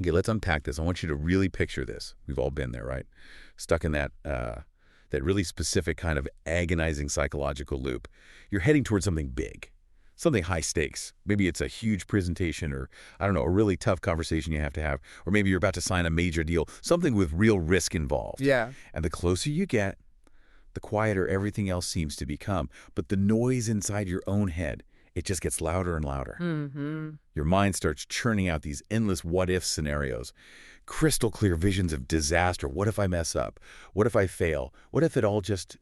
Okay, let's unpack this. I want you to really picture this. We've all been there, right? Stuck in that really specific kind of agonizing psychological loop. You're heading towards something big, something high stakes. Maybe it's a huge presentation or, I don't know, a really tough conversation you have to have. Or maybe you're about to sign a major deal, something with real risk involved. Yeah. And the closer you get, the quieter everything else seems to become. But the noise inside your own head, it just gets louder and louder. Mm-hmm. Your mind starts churning out these endless what-if scenarios, crystal clear visions of disaster. What if I mess up? What if I fail? What if it all just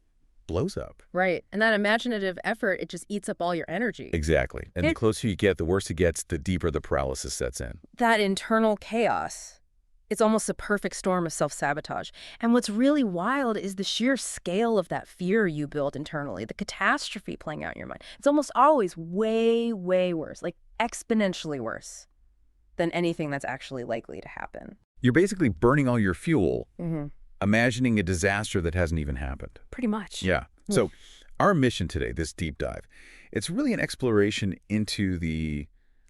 blows up? Right. And that imaginative effort, it just eats up all your energy. Exactly. And the closer you get, the worse it gets, the deeper the paralysis sets in. That internal chaos, it's almost a perfect storm of self-sabotage. And what's really wild is the sheer scale of that fear you build internally, the catastrophe playing out in your mind. It's almost always way, way worse, like exponentially worse than anything that's actually likely to happen. You're basically burning all your fuel, Mm-hmm. imagining a disaster that hasn't even happened. Pretty much. Yeah. So our mission today, this deep dive, it's really an exploration into the,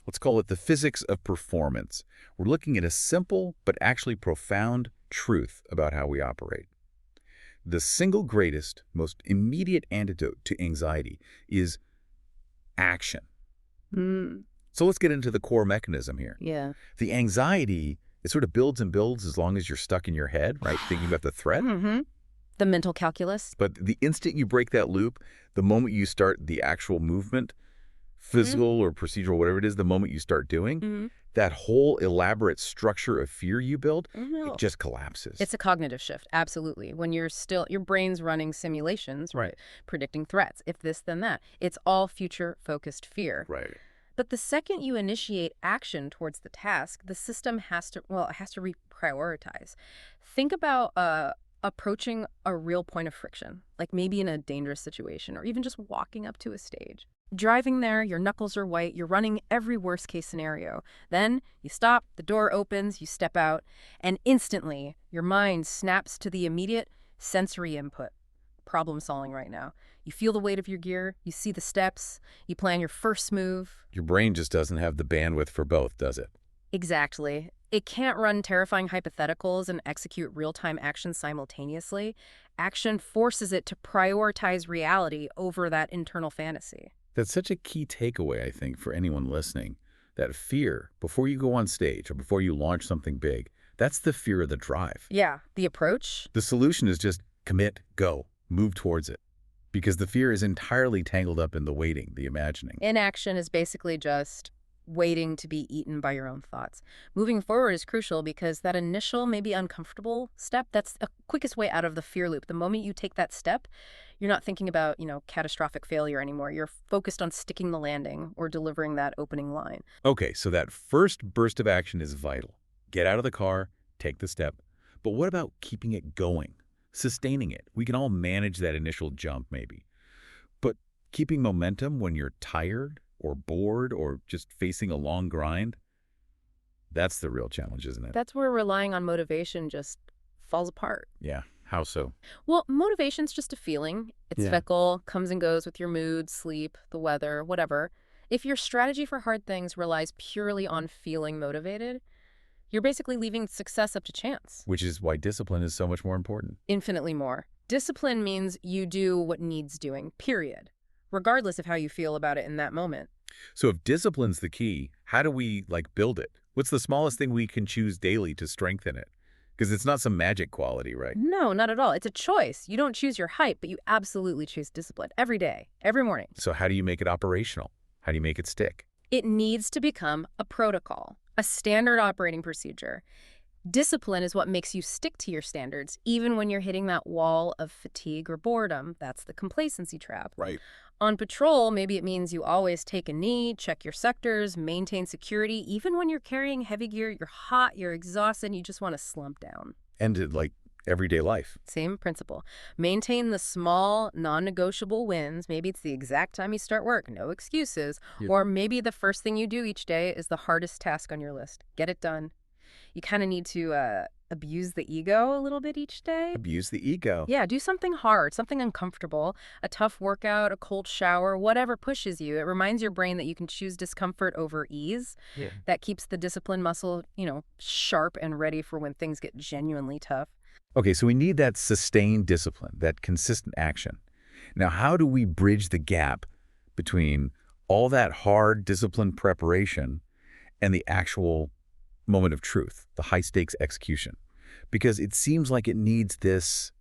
let's call it the physics of performance. We're looking at a simple but actually profound truth about how we operate. The single greatest, most immediate antidote to anxiety is action. Mm. So let's get into the core mechanism here. Yeah. The anxiety, it sort of builds and builds as long as you're stuck in your head, right? Thinking about the threat. Mm-hmm. The mental calculus. But the instant you break that loop, the moment you start the actual movement, physical or procedural, whatever it is, the moment you start doing, that whole elaborate structure of fear you build, it just collapses. It's a cognitive shift, absolutely. When you're still, your brain's running simulations, right? Predicting threats, if this, then that. It's all future-focused fear. Right. But the second you initiate action towards the task, the system has to reprioritize. Think about approaching a real point of friction, like maybe in a dangerous situation, or even just walking up to a stage. Driving there, your knuckles are white, you're running every worst-case scenario. Then you stop, the door opens, you step out, and instantly your mind snaps to the immediate sensory input. Problem solving right now. You feel the weight of your gear, you see the steps, you plan your first move. Your brain just doesn't have the bandwidth for both, does it? Exactly. It can't run terrifying hypotheticals and execute real-time actions simultaneously. Action forces it to prioritize reality over that internal fantasy. That's such a key takeaway, I think, for anyone listening. That fear, before you go on stage or before you launch something big, that's the fear of the drive. Yeah, the approach? The solution is just commit, go, move towards it. Because the fear is entirely tangled up in the waiting, the imagining. Inaction is basically just waiting to be eaten by your own thoughts. Moving forward is crucial because that initial, maybe uncomfortable step, that's the quickest way out of the fear loop. The moment you take that step, you're not thinking about, catastrophic failure anymore. You're focused on sticking the landing or delivering that opening line. Okay, so that first burst of action is vital. Get out of the car, take the step. But what about keeping it going, sustaining it? We can all manage that initial jump, maybe. But keeping momentum when you're tired or bored or just facing a long grind, that's the real challenge, isn't it? That's where relying on motivation just falls apart. Yeah. How so? Well, motivation's just a feeling. It's fickle, comes and goes with your mood, sleep, the weather, whatever. If your strategy for hard things relies purely on feeling motivated, you're basically leaving success up to chance. Which is why discipline is so much more important. Infinitely more. Discipline means you do what needs doing, period, regardless of how you feel about it in that moment. So if discipline's the key, how do we, build it? What's the smallest thing we can choose daily to strengthen it? Because it's not some magic quality, right? No, not at all. It's a choice. You don't choose your hype, but you absolutely choose discipline every day, every morning. So how do you make it operational? How do you make it stick? It needs to become a protocol, a standard operating procedure. Discipline is what makes you stick to your standards, even when you're hitting that wall of fatigue or boredom. That's the complacency trap. Right. On patrol, maybe it means you always take a knee, check your sectors, maintain security. Even when you're carrying heavy gear, you're hot, you're exhausted, and you just want to slump down. And everyday life. Same principle. Maintain the small, non-negotiable wins. Maybe it's the exact time you start work, no excuses. Yeah. Or maybe the first thing you do each day is the hardest task on your list. Get it done. You kind of need to abuse the ego a little bit each day. Abuse the ego. Yeah, do something hard, something uncomfortable, a tough workout, a cold shower, whatever pushes you. It reminds your brain that you can choose discomfort over ease. Yeah. That keeps the discipline muscle, sharp and ready for when things get genuinely tough. Okay, so we need that sustained discipline, that consistent action. Now, how do we bridge the gap between all that hard discipline preparation and the actual moment of truth, the high-stakes execution? Because it seems like it needs this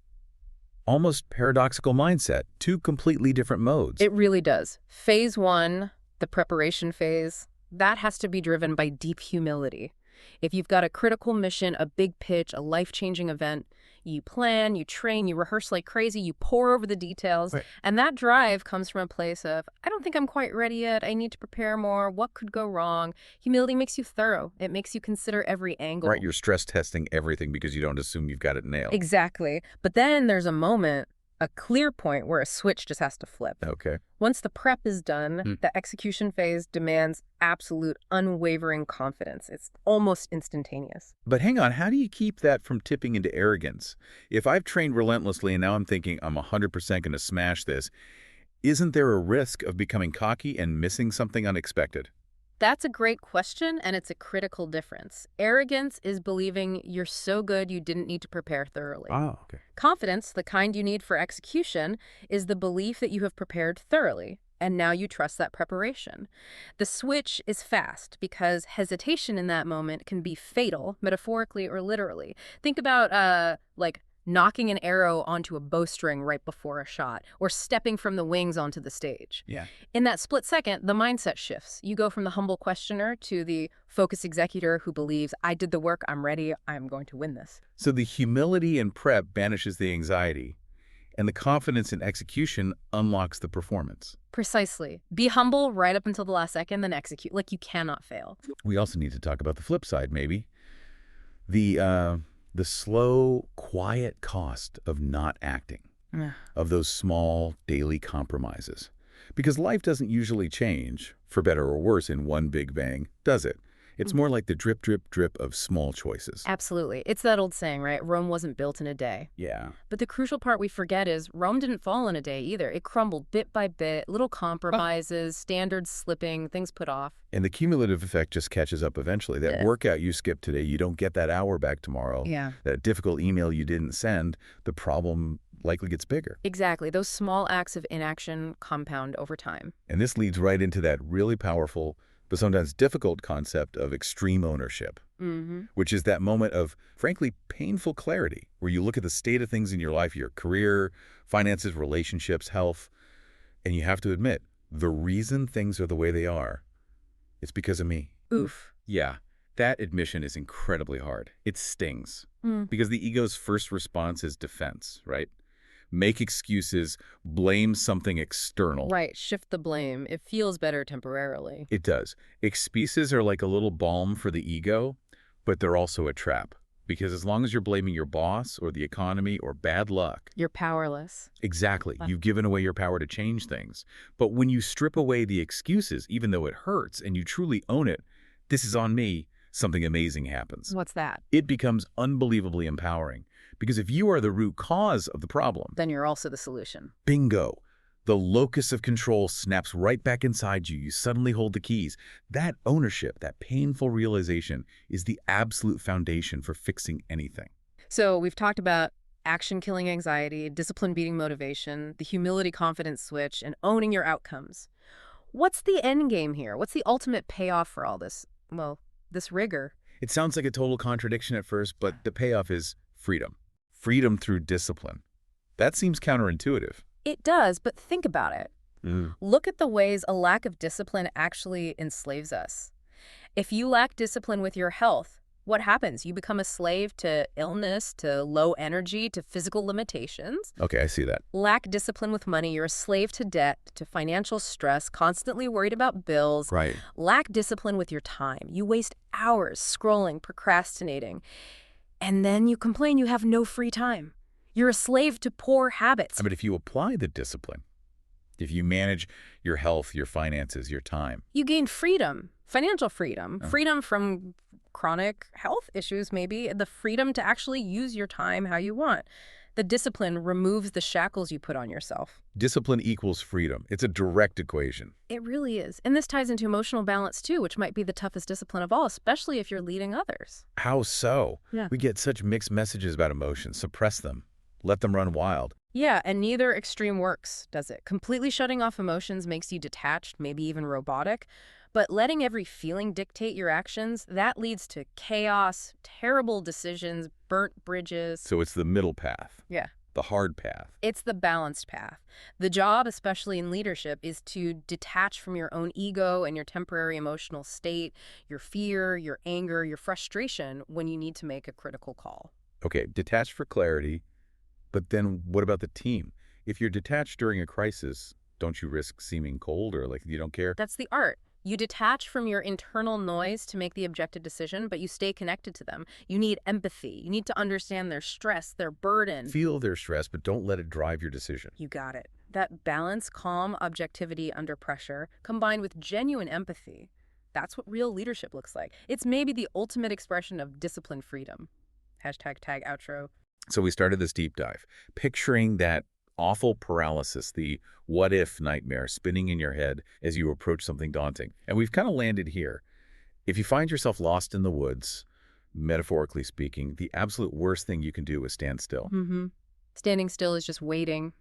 almost paradoxical mindset, two completely different modes. It really does. Phase one, the preparation phase, that has to be driven by deep humility. If you've got a critical mission, a big pitch, a life-changing event, you plan, you train, you rehearse like crazy, you pore over the details, Right. and that drive comes from a place of, I don't think I'm quite ready yet, I need to prepare more, what could go wrong? Humility makes you thorough. It makes you consider every angle. Right, you're stress testing everything because you don't assume you've got it nailed. Exactly. But then there's a moment, a clear point where a switch just has to flip. Okay. Once the prep is done, the execution phase demands absolute, unwavering confidence. It's almost instantaneous. But hang on, how do you keep that from tipping into arrogance? If I've trained relentlessly and now I'm thinking I'm 100% going to smash this, isn't there a risk of becoming cocky and missing something unexpected? That's a great question, and it's a critical difference. Arrogance is believing you're so good you didn't need to prepare thoroughly. Oh, okay. Confidence, the kind you need for execution, is the belief that you have prepared thoroughly, and now you trust that preparation. The switch is fast because hesitation in that moment can be fatal, metaphorically or literally. Think about, knocking an arrow onto a bowstring right before a shot, or stepping from the wings onto the stage. Yeah. In that split second, the mindset shifts. You go from the humble questioner to the focused executor who believes, I did the work, I'm ready, I'm going to win this. So the humility in prep banishes the anxiety, and the confidence in execution unlocks the performance. Precisely. Be humble right up until the last second, then execute. Like, you cannot fail. We also need to talk about the flip side, maybe. The slow, quiet cost of not acting, of those small daily compromises. Because life doesn't usually change, for better or worse, in one big bang, does it? It's more like the drip, drip, drip of small choices. Absolutely. It's that old saying, right? Rome wasn't built in a day. Yeah. But the crucial part we forget is Rome didn't fall in a day either. It crumbled bit by bit, little compromises, standards slipping, things put off. And the cumulative effect just catches up eventually. That workout you skipped today, you don't get that hour back tomorrow. Yeah. That difficult email you didn't send, the problem likely gets bigger. Exactly. Those small acts of inaction compound over time. And this leads right into that really powerful, but sometimes difficult concept of extreme ownership, which is that moment of, frankly, painful clarity, where you look at the state of things in your life, your career, finances, relationships, health, and you have to admit, the reason things are the way they are, it's because of me. Oof. Yeah, that admission is incredibly hard. It stings, because the ego's first response is defense, right? Make excuses, blame something external. Right. Shift the blame. It feels better temporarily. It does. Excuses are like a little balm for the ego, but they're also a trap. Because as long as you're blaming your boss or the economy or bad luck. You're powerless. Exactly. You've given away your power to change things. But when you strip away the excuses, even though it hurts, and you truly own it, this is on me, something amazing happens. What's that? It becomes unbelievably empowering. Because if you are the root cause of the problem, Then you're also the solution. bingo, the locus of control snaps right back inside you. You suddenly hold the keys. That ownership, that painful realization, is the absolute foundation for fixing anything. So we've talked about action killing anxiety, discipline beating motivation, the humility confidence switch, and owning your outcomes. What's the end game here? What's the ultimate payoff for all this? Well, this rigor. It sounds like a total contradiction at first, but the payoff is freedom. Freedom through discipline. That seems counterintuitive. It does, but think about it. Look at the ways a lack of discipline actually enslaves us. If you lack discipline with your health, what happens? You become a slave to illness, to low energy, to physical limitations. Okay, I see that. Lack discipline with money, you're a slave to debt, to financial stress, constantly worried about bills. Right. Lack discipline with your time. You waste hours scrolling, procrastinating, and then you complain you have no free time. You're a slave to poor habits. But if you apply the discipline, if you manage your health, your finances, your time. You gain freedom, financial freedom, freedom from chronic health issues, maybe, the freedom to actually use your time how you want. The discipline removes the shackles you put on yourself. Discipline equals freedom. It's a direct equation. It really is. And this ties into emotional balance, too, which might be the toughest discipline of all, especially if you're leading others. How so? Yeah. We get such mixed messages about emotions. Suppress them. Let them run wild. Yeah, and neither extreme works, does it? Completely shutting off emotions makes you detached, maybe even robotic. But letting every feeling dictate your actions, that leads to chaos, terrible decisions, burnt bridges. So it's the middle path, Yeah. the hard path. It's the balanced path. The job, especially in leadership, is to detach from your own ego and your temporary emotional state, your fear, your anger, your frustration when you need to make a critical call. Okay, detached for clarity, but then what about the team? If you're detached during a crisis, don't you risk seeming cold or like you don't care? That's the art. You detach from your internal noise to make the objective decision, but you stay connected to them. You need empathy. You need to understand their stress, their burden. Feel their stress, but don't let it drive your decision. You got it. That balance, calm objectivity under pressure, combined with genuine empathy, that's what real leadership looks like. It's maybe the ultimate expression of disciplined freedom. Hashtag tag outro. So we started this deep dive, picturing that awful paralysis, the what-if nightmare spinning in your head as you approach something daunting. And we've kind of landed here. If you find yourself lost in the woods, metaphorically speaking, the absolute worst thing you can do is stand still. Standing still is just waiting.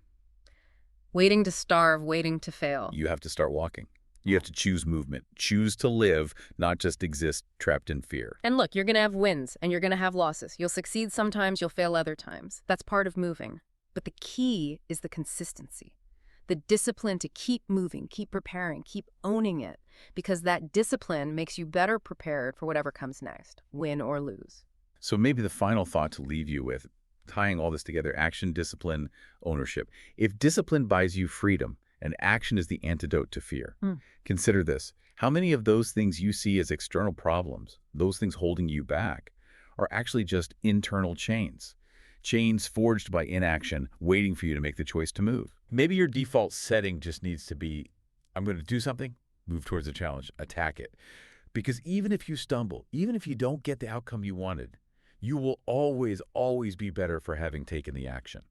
Waiting to starve, waiting to fail. You have to start walking. You have to choose movement, choose to live, not just exist trapped in fear. And look, you're going to have wins and you're going to have losses. You'll succeed sometimes, you'll fail other times. That's part of moving. But the key is the consistency, the discipline to keep moving, keep preparing, keep owning it, because that discipline makes you better prepared for whatever comes next, win or lose. So maybe the final thought to leave you with, tying all this together, action, discipline, ownership. If discipline buys you freedom and action is the antidote to fear, consider this. How many of those things you see as external problems, those things holding you back, are actually just internal chains? Chains forged by inaction, waiting for you to make the choice to move. Maybe your default setting just needs to be, I'm going to do something, move towards the challenge, attack it. Because even if you stumble, even if you don't get the outcome you wanted, you will always, always be better for having taken the action.